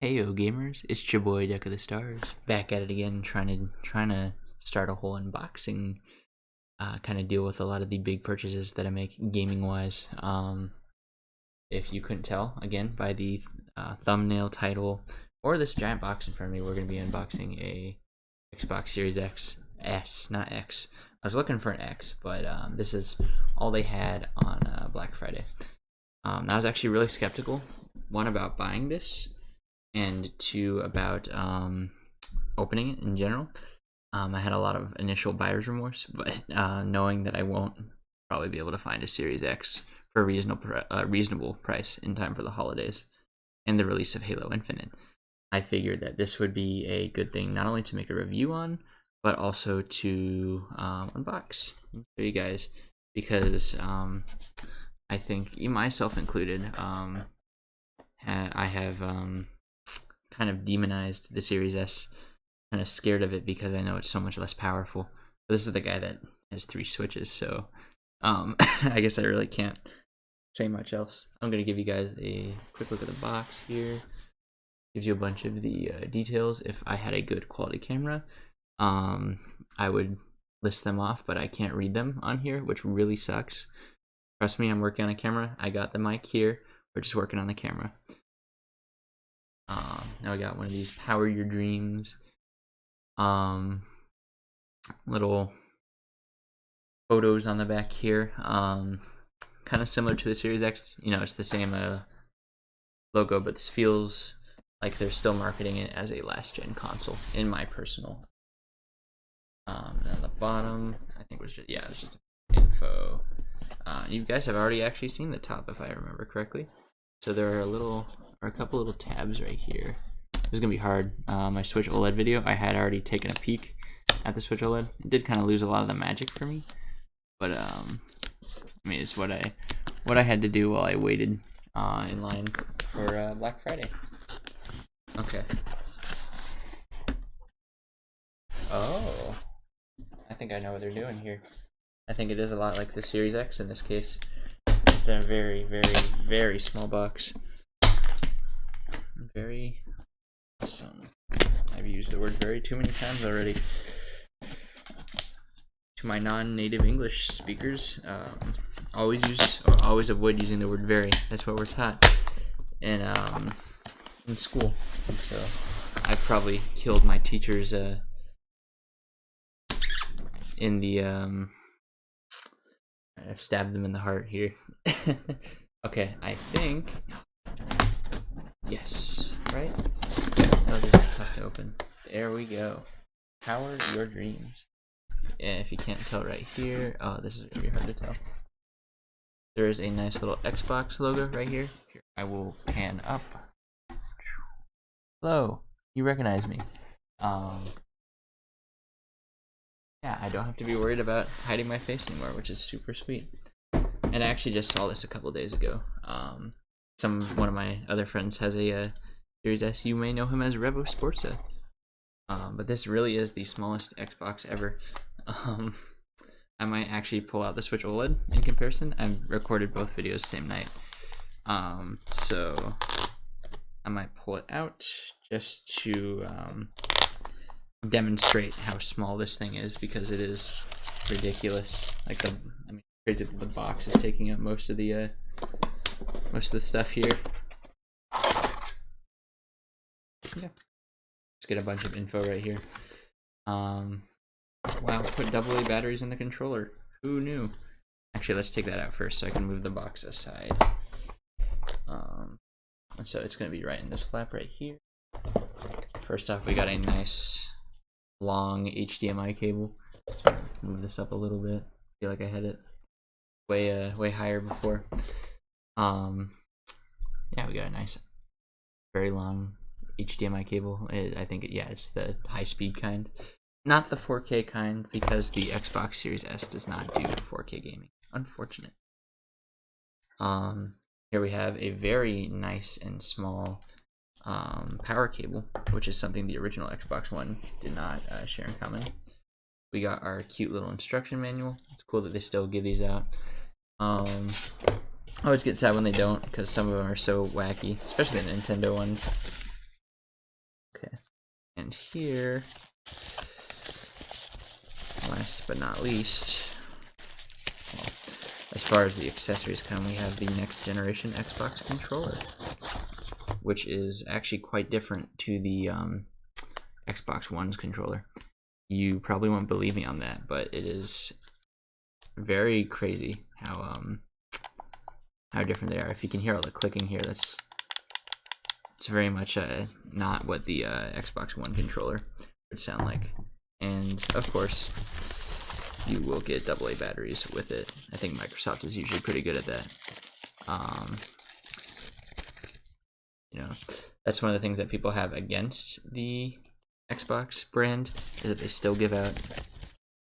Heyo gamers, it's your boy Deck of the Stars, back at it again, trying to start a whole unboxing, kind of deal with a lot of the big purchases that I make gaming wise. If you couldn't tell, again by the thumbnail title or this giant box in front of me, we're gonna be unboxing a Xbox Series X S, not X. I was looking for an X, but this is all they had on Black Friday. I was actually really skeptical, one about buying this, and two about opening it in general. I had a lot of initial buyer's remorse, but knowing that I won't probably be able to find a Series X for a reasonable price in time for the holidays and the release of Halo Infinite, I figured that this would be a good thing not only to make a review on, but also to unbox and show you guys, because I think, myself included, I have kind of demonized the Series S, kind of scared of it because I know it's so much less powerful. But this is the guy that has 3 switches, so I guess I really can't say much else. I'm going to give you guys a quick look at the box here. Gives you a bunch of the details. If I had a good quality camera, I would list them off, but I can't read them on here, which really sucks. Trust me, I'm working on a camera. I got the mic here. We're just working on the camera. Now we got one of these Power Your Dreams little photos on the back here. Kind of similar to the Series X. You know, it's the same logo, but this feels like they're still marketing it as a last-gen console, in my personal. And on the bottom, I think it was just info. You guys have already actually seen the top, if I remember correctly. So there are a couple little tabs right here. This is gonna be hard. My Switch OLED video, I had already taken a peek at the Switch OLED. It did kind of lose a lot of the magic for me, but I mean, it's what I had to do while I waited in line for Black Friday. Okay. Oh, I think I know what they're doing here. I think it is a lot like the Series X in this case. It's a very, very, very small box. Very awesome. I've used the word very too many times already. To my non-native English speakers, always avoid using the word very. That's what we're taught in school. And so I've probably killed my teachers in the I've stabbed them in the heart here. Okay, I think, yes, right? Oh, this is tough to open. There we go. Power Your Dreams. And if you can't tell right here, oh, this is gonna be hard to tell. There is a nice little Xbox logo right here. Here, I will pan up. Hello, you recognize me. Yeah, I don't have to be worried about hiding my face anymore, which is super sweet. And I actually just saw this a couple days ago. One of my other friends has a Series S. You may know him as Revo Sportsa. But this really is the smallest Xbox ever. I might actually pull out the Switch OLED in comparison. I've recorded both videos same night. So I might pull it out just to demonstrate how small this thing is, because it is ridiculous. Like crazy that the box is taking up most of the stuff here. Yeah, let's get a bunch of info right here. Wow, put AA batteries in the controller. Who knew? Actually, let's take that out first so I can move the box aside. So it's gonna be right in this flap right here. First off, we got a nice long HDMI cable. Move this up a little bit. Feel like I had it way higher before. Yeah, we got a nice, very long HDMI cable. I think it's the high-speed kind, not the 4K kind, because the Xbox Series S does not do 4K gaming. Unfortunate. Here we have a very nice and small power cable, which is something the original Xbox One did not share in common. We got our cute little instruction manual. It's cool that they still give these out. I always get sad when they don't, because some of them are so wacky, especially the Nintendo ones. Okay, and here, last but not least, well, as far as the accessories come, we have the next generation Xbox controller, which is actually quite different to the Xbox One's controller. You probably won't believe me on that, but it is very crazy how different they are. If you can hear all the clicking here, it's very much not what the Xbox One controller would sound like. And of course, you will get AA batteries with it. I think Microsoft is usually pretty good at that. You know, that's one of the things that people have against the Xbox brand, is that they still give out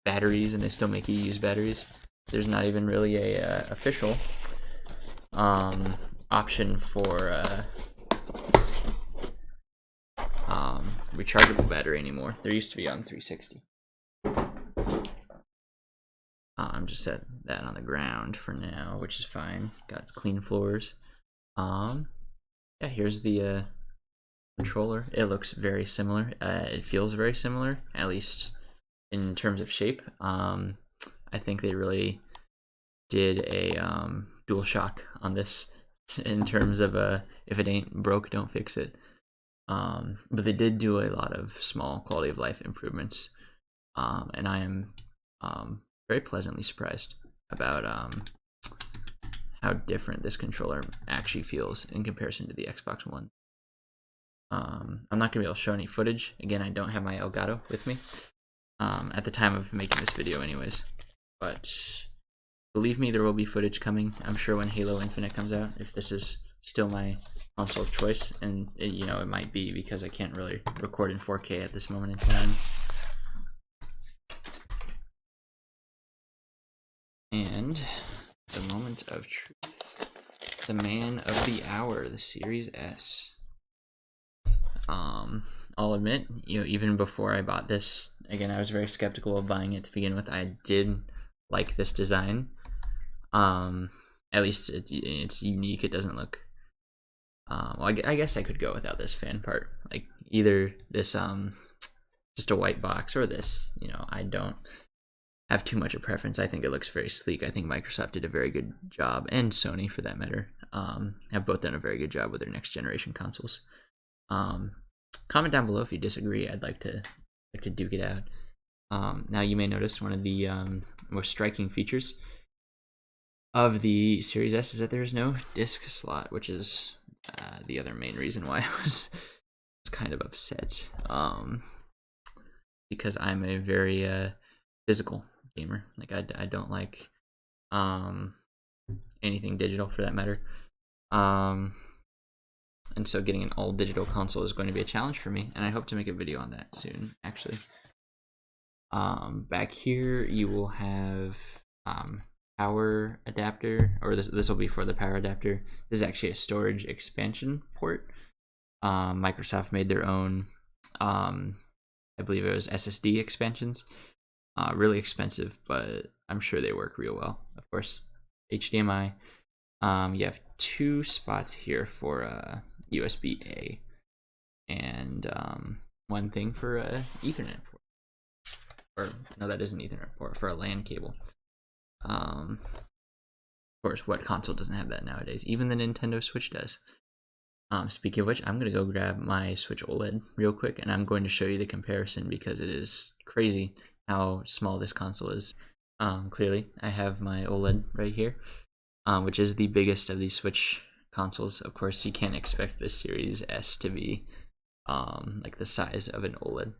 batteries and they still make you use batteries. There's not even really a official option for rechargeable battery anymore. There used to be on 360. I'm just set that on the ground for now, which is fine. Got clean floors. Yeah, here's the controller. It looks very similar. It feels very similar, at least in terms of shape. I think they really did a DualShock on this in terms of if it ain't broke, don't fix it. But they did do a lot of small quality of life improvements, and I am very pleasantly surprised about how different this controller actually feels in comparison to the Xbox One. I'm not gonna be able to show any footage. Again, I don't have my Elgato with me at the time of making this video anyways, but believe me, there will be footage coming. I'm sure when Halo Infinite comes out, if this is still my console of choice, and it might be, because I can't really record in 4K at this moment in time. And the moment of truth, the man of the hour, the Series S. I'll admit, even before I bought this, again, I was very skeptical of buying it to begin with. I did like this design. At least it's unique. It doesn't look. Well, I guess I could go without this fan part. Like either this just a white box, or this. I don't have too much of a preference. I think it looks very sleek. I think Microsoft did a very good job, and Sony for that matter, have both done a very good job with their next generation consoles. Comment down below if you disagree. I'd like to duke it out. Now you may notice one of the most striking features of the Series S is that there is no disc slot, which is the other main reason why I was kind of upset. Because I'm a very physical gamer. Like I don't like anything digital for that matter. And so getting an all digital console is going to be a challenge for me, and I hope to make a video on that soon, actually. Back here you will have power adapter, or this will be for the power adapter. This is actually a storage expansion port. Microsoft made their own, I believe it was SSD expansions. Really expensive, but I'm sure they work real well. Of course, HDMI. You have two spots here for USB-A, and one thing for Ethernet port. Or no, that isn't Ethernet port, for a LAN cable. Of course, what console doesn't have that nowadays? Even the Nintendo Switch does. Speaking of which, I'm gonna go grab my Switch OLED real quick, and I'm going to show you the comparison, because it is crazy how small this console is. Clearly, I have my OLED right here, which is the biggest of these Switch consoles. Of course, you can't expect this Series S to be like the size of an OLED,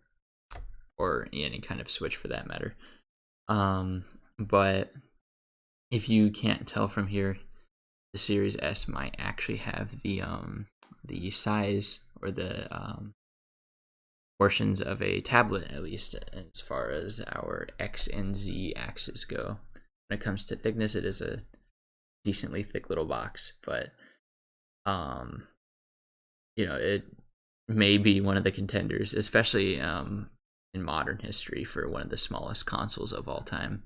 or any kind of Switch for that matter. But if you can't tell from here, the Series S might actually have the size, or the portions of a tablet, at least as far as our X and Z axis go. When it comes to thickness, it is a decently thick little box, but it may be one of the contenders, especially in modern history, for one of the smallest consoles of all time,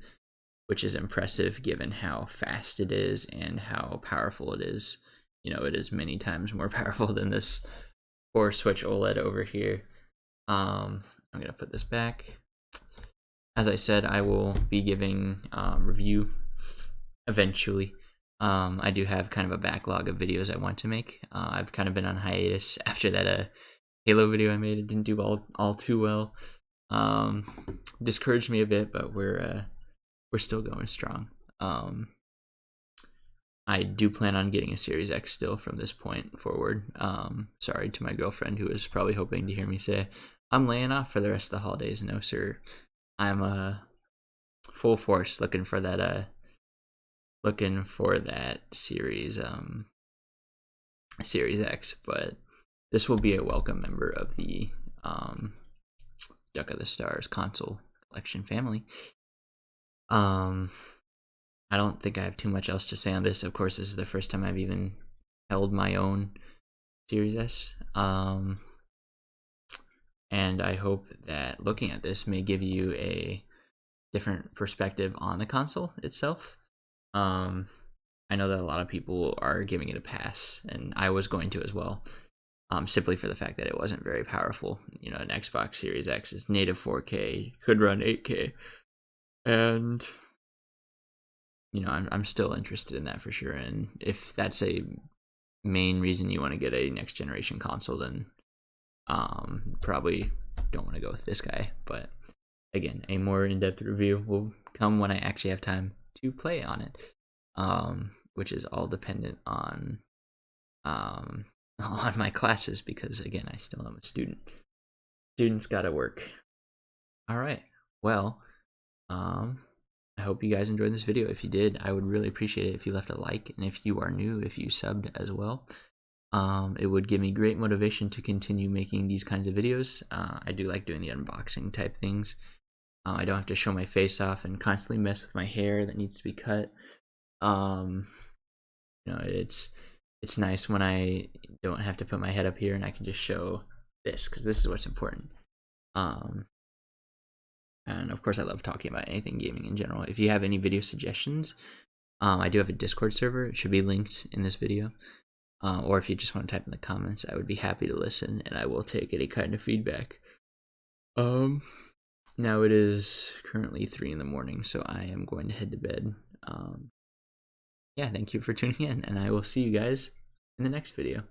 which is impressive given how fast it is and how powerful it is. It is many times more powerful than this poor Switch OLED over here. I'm gonna put this back. As I said, I will be giving review eventually. I do have kind of a backlog of videos I want to make. I've kind of been on hiatus after that Halo video I made. It didn't do all too well. Discouraged me a bit, but we're still going strong. I do plan on getting a Series X still from this point forward. Sorry to my girlfriend who is probably hoping to hear me say I'm laying off for the rest of the holidays. No, sir. I'm full force looking for that series Series X, but this will be a welcome member of the Duck of the Stars console collection family. I don't think I have too much else to say on this. Of course, this is the first time I've even held my own Series S. And I hope that looking at this may give you a different perspective on the console itself. I know that a lot of people are giving it a pass, and I was going to as well, simply for the fact that it wasn't very powerful. You know, an Xbox Series X is native 4K, could run 8K, and you know, I'm still interested in that for sure. And if that's a main reason you want to get a next generation console, then probably don't want to go with this guy. But again, a more in-depth review will come when I actually have time to play on it, which is all dependent on my classes, because again, I still am a student. Students gotta work. All right, well, I hope you guys enjoyed this video. If you did, I would really appreciate it if you left a like, and if you are new, if you subbed as well. It would give me great motivation to continue making these kinds of videos. I do like doing the unboxing type things. I don't have to show my face off and constantly mess with my hair that needs to be cut. You know, it's nice when I don't have to put my head up here and I can just show this, because this is what's important. And of course, I love talking about anything gaming in general. If you have any video suggestions, I do have a Discord server. It should be linked in this video. Or if you just want to type in the comments, I would be happy to listen, and I will take any kind of feedback. Now it is currently 3 in the morning, so I am going to head to bed. Yeah, thank you for tuning in, and I will see you guys in the next video.